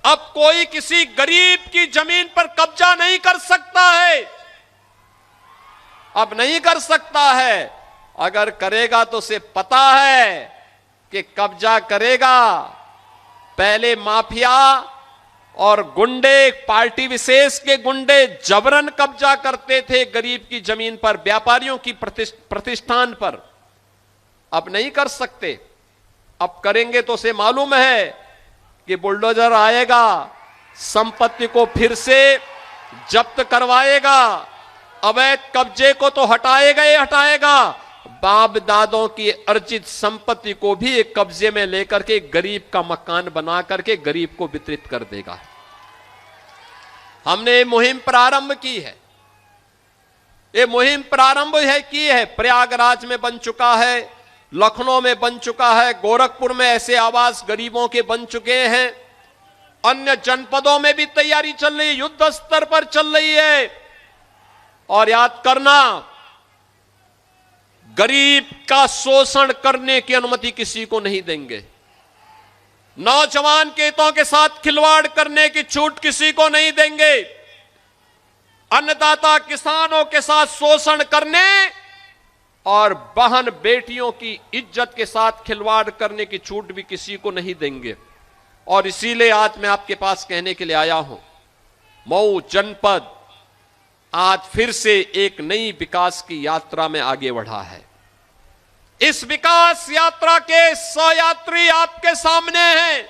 अब कोई किसी गरीब की जमीन पर कब्जा नहीं कर सकता है, अब नहीं कर सकता है। अगर करेगा तो उसे पता है कि कब्जा करेगा, पहले माफिया और गुंडे, पार्टी विशेष के गुंडे जबरन कब्जा करते थे गरीब की जमीन पर, व्यापारियों की प्रतिष्ठान पर। अब नहीं कर सकते। अब करेंगे तो उसे मालूम है कि बुलडोजर आएगा, संपत्ति को फिर से जब्त करवाएगा, अवैध कब्जे को तो हटाएगा ही हटाएगा, बाप दादों की अर्जित संपत्ति को भी एक कब्जे में लेकर के गरीब का मकान बना करके गरीब को वितरित कर देगा। हमने मुहिम प्रारंभ की है। ये मुहिम प्रारंभ की है। प्रयागराज में बन चुका है, लखनऊ में बन चुका है, गोरखपुर में ऐसे आवास गरीबों के बन चुके हैं, अन्य जनपदों में भी तैयारी चल रही है, युद्ध स्तर पर चल रही है। और याद करना, गरीब का शोषण करने की अनुमति किसी को नहीं देंगे। नौजवान के हितों के साथ खिलवाड़ करने की छूट किसी को नहीं देंगे। अन्नदाता किसानों के साथ शोषण करने और बहन बेटियों की इज्जत के साथ खिलवाड़ करने की छूट भी किसी को नहीं देंगे। और इसीलिए आज मैं आपके पास कहने के लिए आया हूं, मऊ जनपद आज फिर से एक नई विकास की यात्रा में आगे बढ़ा है। इस विकास यात्रा के सहयात्री आपके सामने हैं।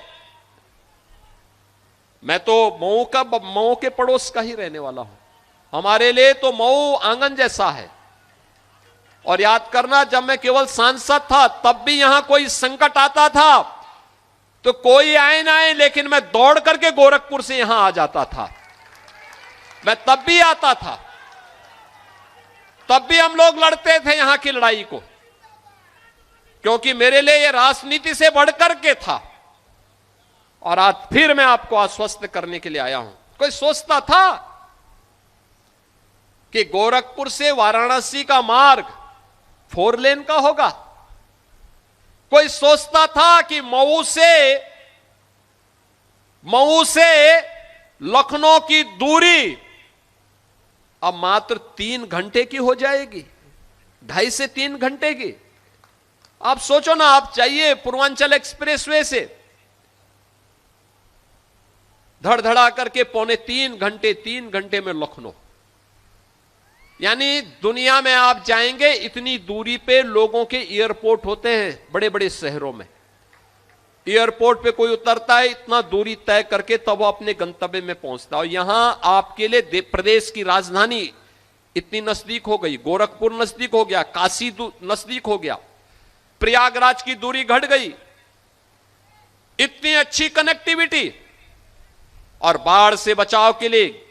मैं तो मऊ के पड़ोस का ही रहने वाला हूं। हमारे लिए तो मऊ आंगन जैसा है। और याद करना, जब मैं केवल सांसद था तब भी यहां कोई संकट आता था तो कोई आए ना आए, लेकिन मैं दौड़ करके गोरखपुर से यहां आ जाता था। मैं तब भी आता था, तब भी हम लोग लड़ते थे यहां की लड़ाई को, क्योंकि मेरे लिए यह राजनीति से बढ़कर के था। और आज फिर मैं आपको आश्वस्त करने के लिए आया हूं। कोई सोचता था कि गोरखपुर से वाराणसी का मार्ग 4 लेन का होगा? कोई सोचता था कि मऊ से लखनऊ की दूरी अब मात्र 3 घंटे की हो जाएगी, 2.5 से 3 घंटे की? आप सोचो ना, आप चाहिए पूर्वांचल एक्सप्रेसवे से धड़धड़ा करके 3 घंटे में लखनऊ। यानी दुनिया में आप जाएंगे, इतनी दूरी पे लोगों के एयरपोर्ट होते हैं बड़े बड़े शहरों में। एयरपोर्ट पे कोई उतरता है, इतना दूरी तय करके तब वो अपने गंतव्य में पहुंचता है। और यहां आपके लिए प्रदेश की राजधानी इतनी नजदीक हो गई, गोरखपुर नजदीक हो गया, काशी नजदीक हो गया, प्रयागराज की दूरी घट गई, इतनी अच्छी कनेक्टिविटी। और बाढ़ से बचाव के लिए,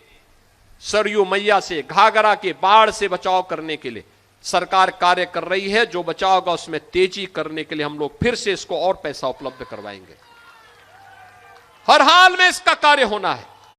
सरयू मैया से, घाघरा के बाढ़ से बचाव करने के लिए सरकार कार्य कर रही है। जो बचाव होगा उसमें तेजी करने के लिए हम लोग फिर से इसको और पैसा उपलब्ध करवाएंगे। हर हाल में इसका कार्य होना है।